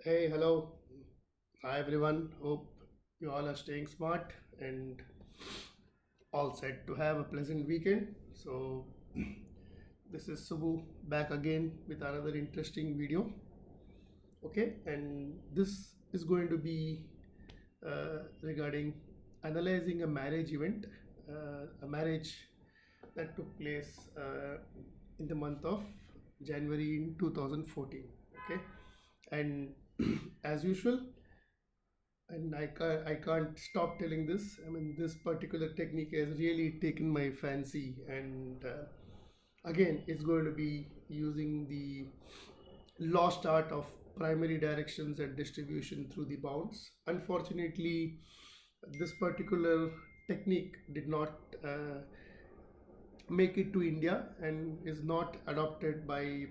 Hey, hello. Hi, everyone. Hope you all are staying smart and all set to have a pleasant weekend. So, this is Subbu back again with another interesting video. Okay, and this is going to be regarding analyzing a marriage event, a marriage that took place in the month of January in 2014. Okay, and as usual, and I can't stop telling this. I mean, this particular technique has really taken my fancy, and again, it's going to be using the lost art of primary directions and distribution through the bounds. Unfortunately, this particular technique did not make it to India and is not adopted by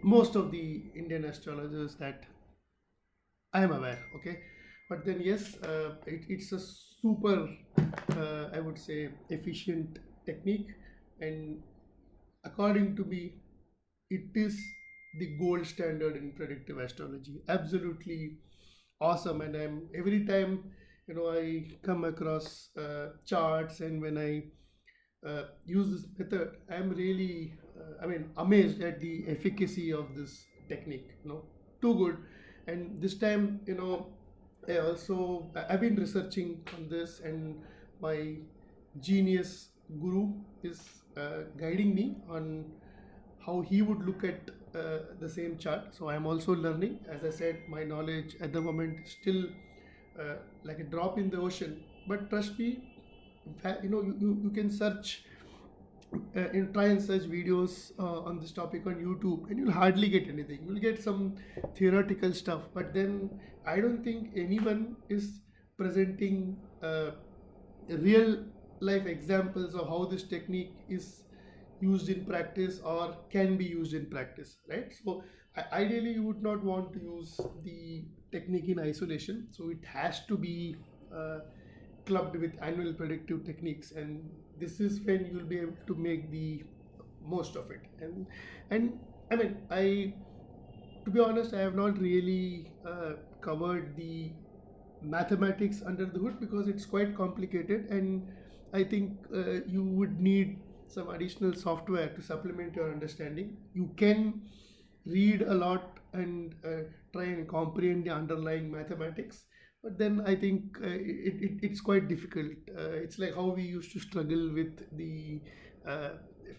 most of the Indian astrologers that I am aware. Okay, but then yes, it's a super, I would say, efficient technique, and according to me, it is the gold standard in predictive astrology. Absolutely awesome, and I'm every time I come across charts, and when I use this method, I'm really, amazed at the efficacy of this technique. Too good. And this time, I've been researching on this, and my genius guru is guiding me on how he would look at the same chart. So I'm also learning. As I said, my knowledge at the moment is still like a drop in the ocean. But trust me, you can search and try and search videos on this topic on YouTube, and you'll hardly get anything. You'll get some theoretical stuff, but then I don't think anyone is presenting real life examples of how this technique is used in practice or can be used in practice, right? So ideally, you would not want to use the technique in isolation. So it has to be clubbed with annual predictive techniques, and this is when you'll be able to make the most of it. And I mean, I to be honest, I have not really covered the mathematics under the hood because it's quite complicated, and I think you would need some additional software to supplement your understanding. You can read a lot and try and comprehend the underlying mathematics, but then I think it's quite difficult. It's like how we used to struggle with the uh,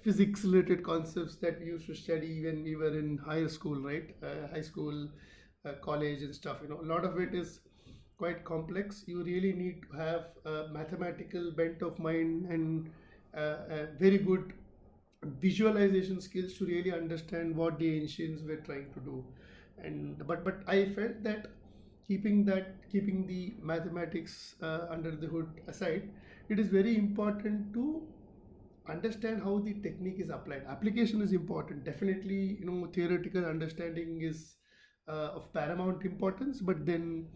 physics related concepts that we used to study when we were in higher school, right? High school, college and stuff. A lot of it is quite complex. You really need to have a mathematical bent of mind and a very good visualization skills to really understand what the ancients were trying to do. And but I felt that keeping the mathematics under the hood aside, it is very important to understand how the technique is applied. Application is important, definitely. Theoretical understanding is of paramount importance, but then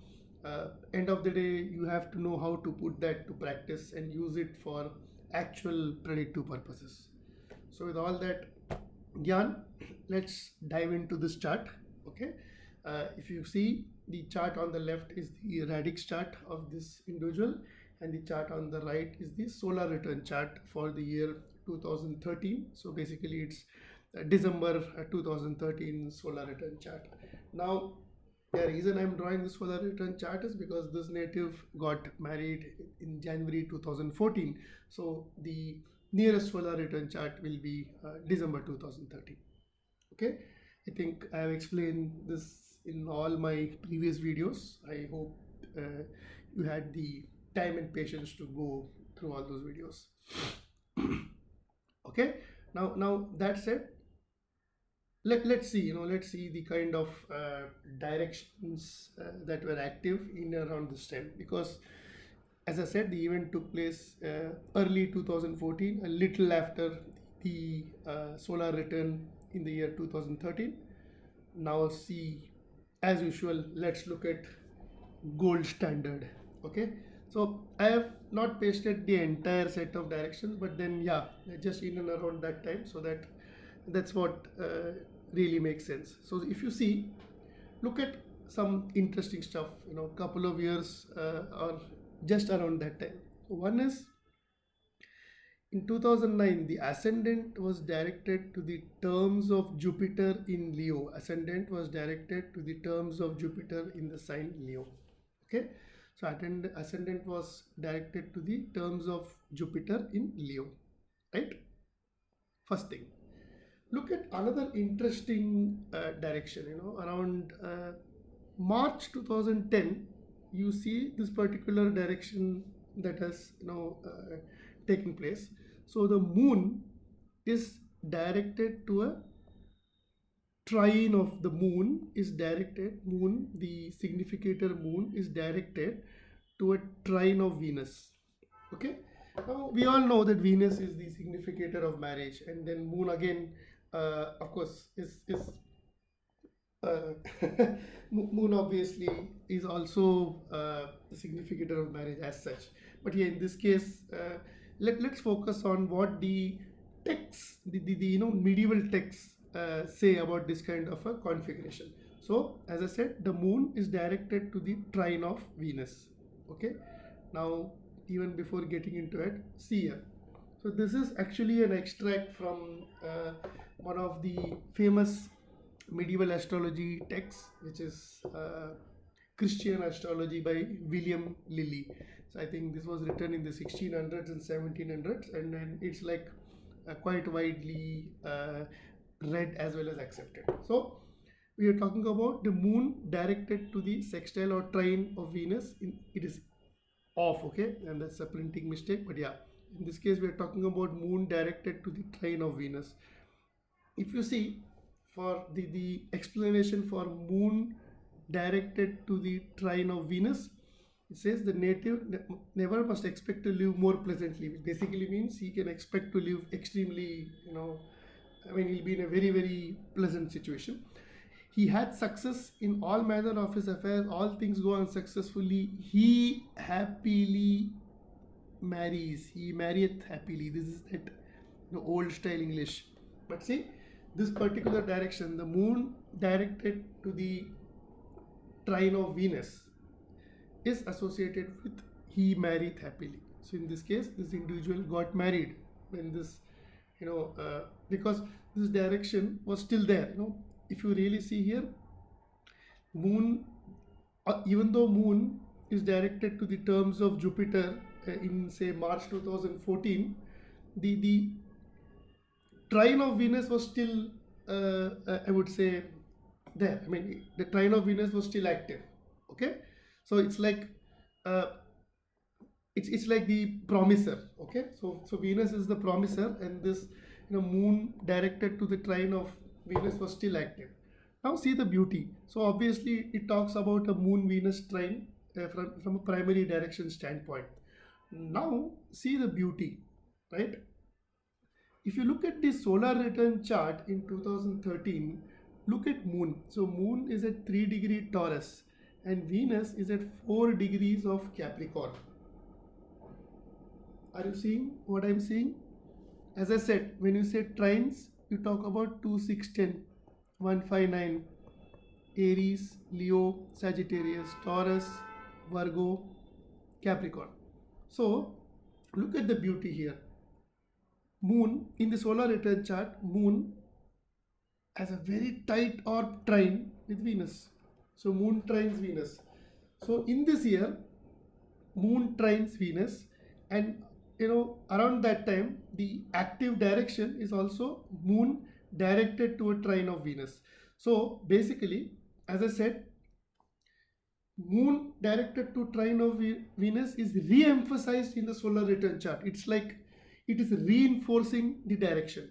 end of the day, you have to know how to put that to practice and use it for actual predictive purposes. So with all that gyan, let's dive into this chart. Okay, if you see, the chart on the left is the radix chart of this individual, and the chart on the right is the solar return chart for the year 2013. So basically, it's December 2013 solar return chart. Now, the reason I'm drawing this solar return chart is because this native got married in January 2014. So the nearest solar return chart will be December 2013. Okay, I think I have explained this in all my previous videos. I hope you had the time and patience to go through all those videos. Okay, now that said, let's see, let's see the kind of directions that were active in around this time, because as I said, the event took place early 2014, a little after the solar return in the year 2013. Now see, as usual, let's look at gold standard. Okay, so I have not pasted the entire set of directions, but then yeah, just in and around that time, so that's what really makes sense. So if you see, look at some interesting stuff, couple of years or just around that time. One is in 2009, the ascendant was directed to the terms of Jupiter in Leo. Ascendant was directed to the terms of Jupiter in the sign Leo. Okay, so ascendant was directed to the terms of Jupiter in Leo, right? First thing, look at another interesting direction. Around March 2010, you see this particular direction that has taken place. So the moon is directed to a trine of the moon is directed, moon, the significator moon is directed to a trine of Venus. Okay, now we all know that Venus is the significator of marriage, and then moon again, of course, is uh, moon obviously is also the significator of marriage as such. But here in this case, let's focus on what the texts, the medieval texts say about this kind of a configuration. So as I said, the moon is directed to the trine of Venus. Okay, now even before getting into it, see here. So this is actually an extract from one of the famous medieval astrology texts, which is Christian astrology by William Lilly. So I think this was written in the 1600s and 1700s, and then it's like quite widely read as well as accepted. So we are talking about the moon directed to the sextile or trine of Venus. It is off, okay, and that's a printing mistake, but yeah, in this case we are talking about moon directed to the trine of Venus. If you see, for the explanation for moon directed to the trine of Venus, it says the native never must expect to live more pleasantly, which basically means he can expect to live extremely, he'll be in a very, very pleasant situation. He had success in all manner of his affairs, all things go on successfully. He happily marries, he marrieth happily. This is that old style English. But see, this particular direction, the moon directed to the trine of Venus, is associated with he married happily. So in this case, this individual got married when this, because this direction was still there. If you really see here, moon, even though moon is directed to the terms of Jupiter in say March 2014, the trine of Venus was still, I would say, there. I mean, the trine of Venus was still active. Okay, so it's like it's like the promiser. Okay, so Venus is the promiser, and this moon directed to the trine of Venus was still active. Now see the beauty. So obviously it talks about a moon Venus trine from a primary direction standpoint. Now see the beauty, right? If you look at the solar return chart in 2013, look at moon. So moon is at 3° Taurus and Venus is at 4 degrees of Capricorn. Are you seeing what I'm seeing? As I said, when you say trines, you talk about 2, 6, 10, 1, 5, 9, Aries, Leo, Sagittarius, Taurus, Virgo, Capricorn. So look at the beauty here. Moon in the solar return chart, moon has a very tight orb trine with Venus. So moon trines Venus. So in this year, moon trines Venus, and around that time the active direction is also moon directed to a trine of Venus. So basically, as I said, moon directed to trine of Venus is re-emphasized in the solar return chart. It's like it is reinforcing the direction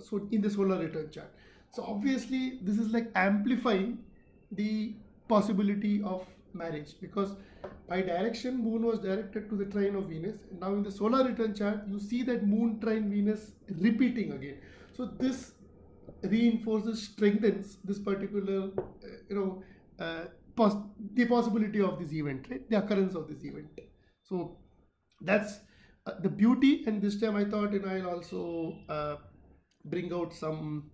so in the solar return chart. So obviously this is like amplifying the possibility of marriage, because by direction moon was directed to the trine of Venus. Now in the solar return chart you see that moon trine Venus repeating again. So this reinforces, strengthens this particular the possibility of this event, right? The occurrence of this event. So that's the beauty. And this time I thought I'll also bring out some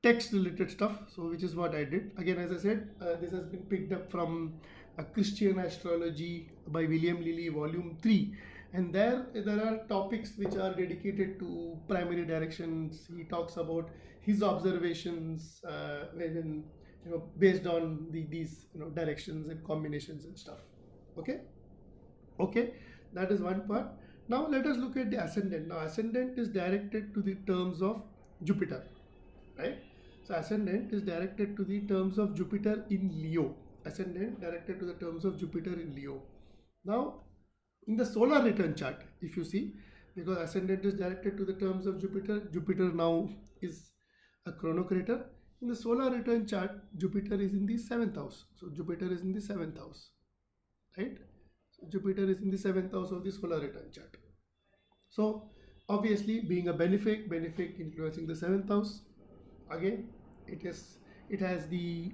text related stuff, so which is what I did. Again, as I said, this has been picked up from a Christian Astrology by William Lilly, volume 3, and there are topics which are dedicated to primary directions. He talks about his observations when, based on these directions and combinations and stuff. Okay. Okay, that is one part. Now let us look at the ascendant. Now ascendant is directed to the terms of Jupiter, right? So ascendant is directed to the terms of Jupiter in Leo. Ascendant directed to the terms of Jupiter in Leo. Now in the solar return chart, if you see, because ascendant is directed to the terms of Jupiter, Jupiter now is a chronocrator. In the solar return chart, Jupiter is in the 7th house. So Jupiter is in the 7th house, right? So Jupiter is in the 7th house of the solar return chart. So obviously, being a benefic influencing the 7th house, again it has the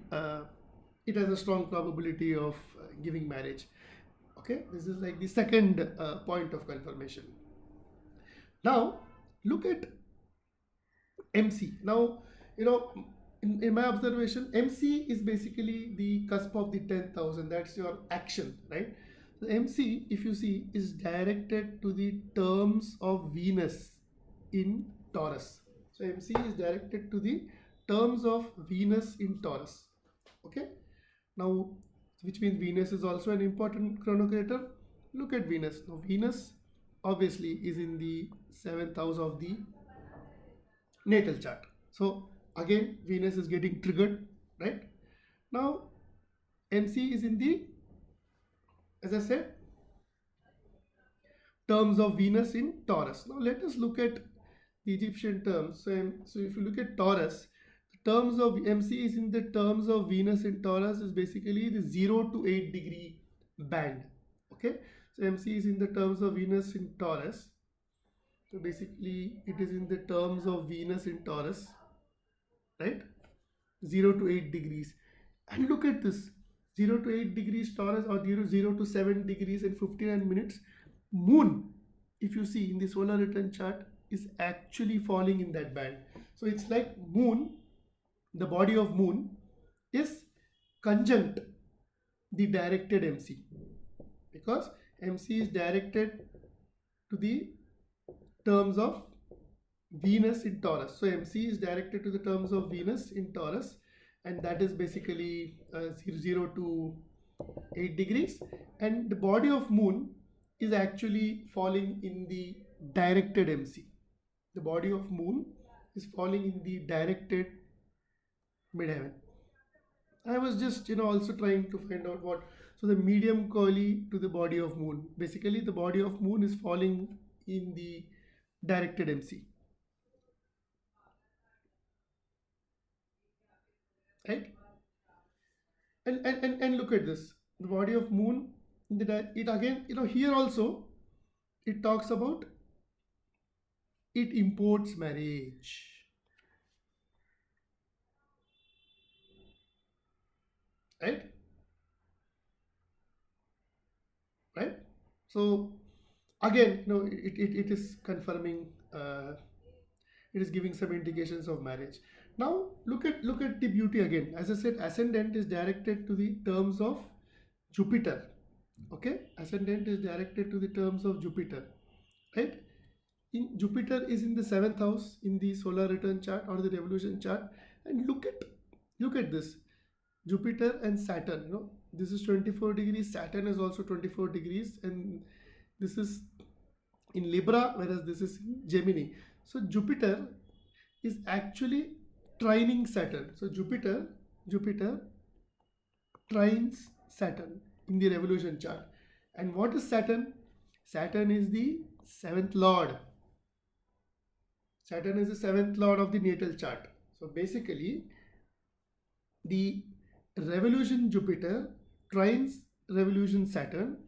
it has a strong probability of giving marriage. Okay, this is like the second point of confirmation. Now look at MC. Now, in my observation, MC is basically the cusp of the 10th house, and that's your action, right? The MC, if you see, is directed to the terms of Venus in Taurus. So MC is directed to the terms of Venus in Taurus. Okay. Now, which means Venus is also an important chronocrator. Look at Venus. Now, Venus obviously is in the 7th house of the natal chart. So again, Venus is getting triggered, right? Now, MC is in the, as I said, terms of Venus in Taurus. Now let us look at the Egyptian terms. So if you look at Taurus, the terms of MC is in the terms of Venus in Taurus is basically the 0 to 8 degree band. Okay, so MC is in the terms of Venus in Taurus. So basically it is in the terms of Venus in Taurus, right? 0 to 8 degrees. And look at this, 0 to 8 degrees Taurus, or 0 to 7 degrees and 59 minutes. Moon, if you see in the solar return chart, is actually falling in that band. So it's like Moon, the body of Moon is conjunct the directed MC, because MC is directed to the terms of Venus in Taurus. So MC is directed to the terms of Venus in Taurus, and that is basically 0 to 8 degrees, and the body of Moon is actually falling in the directed MC. The body of Moon is falling in the directed midheaven. I was just also trying to find out what, so the medium coeli to the body of Moon, basically the body of Moon is falling in the directed MC, right? And look at this, the body of Moon, it again, here also it talks about, it imports marriage, right? Right. So again, it is confirming, it is giving some indications of marriage. Now look at the beauty again. As I said, ascendant is directed to the terms of Jupiter. Okay, ascendant is directed to the terms of Jupiter, right? In Jupiter is in the 7th house in the solar return chart or the revolution chart, and look at this, Jupiter and Saturn. This is 24 degrees, Saturn is also 24 degrees, and this is in Libra, whereas this is in Gemini. So Jupiter is actually trining Saturn. So Jupiter trines Saturn in the revolution chart. And what is Saturn? Saturn is the 7th lord. Saturn is the 7th lord of the natal chart. So basically, the revolution Jupiter trines revolution Saturn,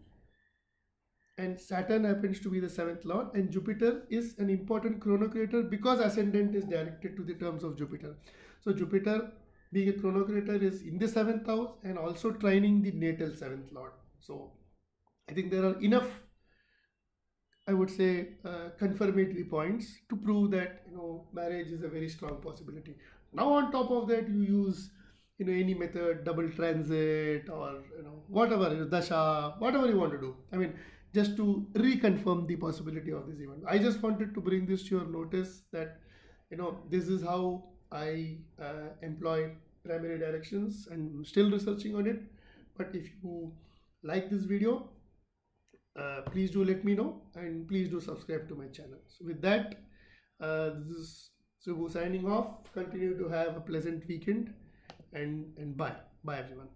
and Saturn happens to be the 7th lord, and Jupiter is an important chronocrator because ascendant is directed to the terms of Jupiter. So Jupiter, being a chronocrator, is in the 7th house and also trining the natal 7th lord. So I think there are enough, I would say, confirmatory points to prove that marriage is a very strong possibility. Now on top of that, you use any method, double transit, or whatever, dasha, whatever you want to do. I mean, just to reconfirm the possibility of this event. I just wanted to bring this to your notice that this is how I employ primary directions, and I'm still researching on it. But if you like this video, please do let me know, and please do subscribe to my channel. So with that, this is Subhu signing off. Continue to have a pleasant weekend, and bye everyone.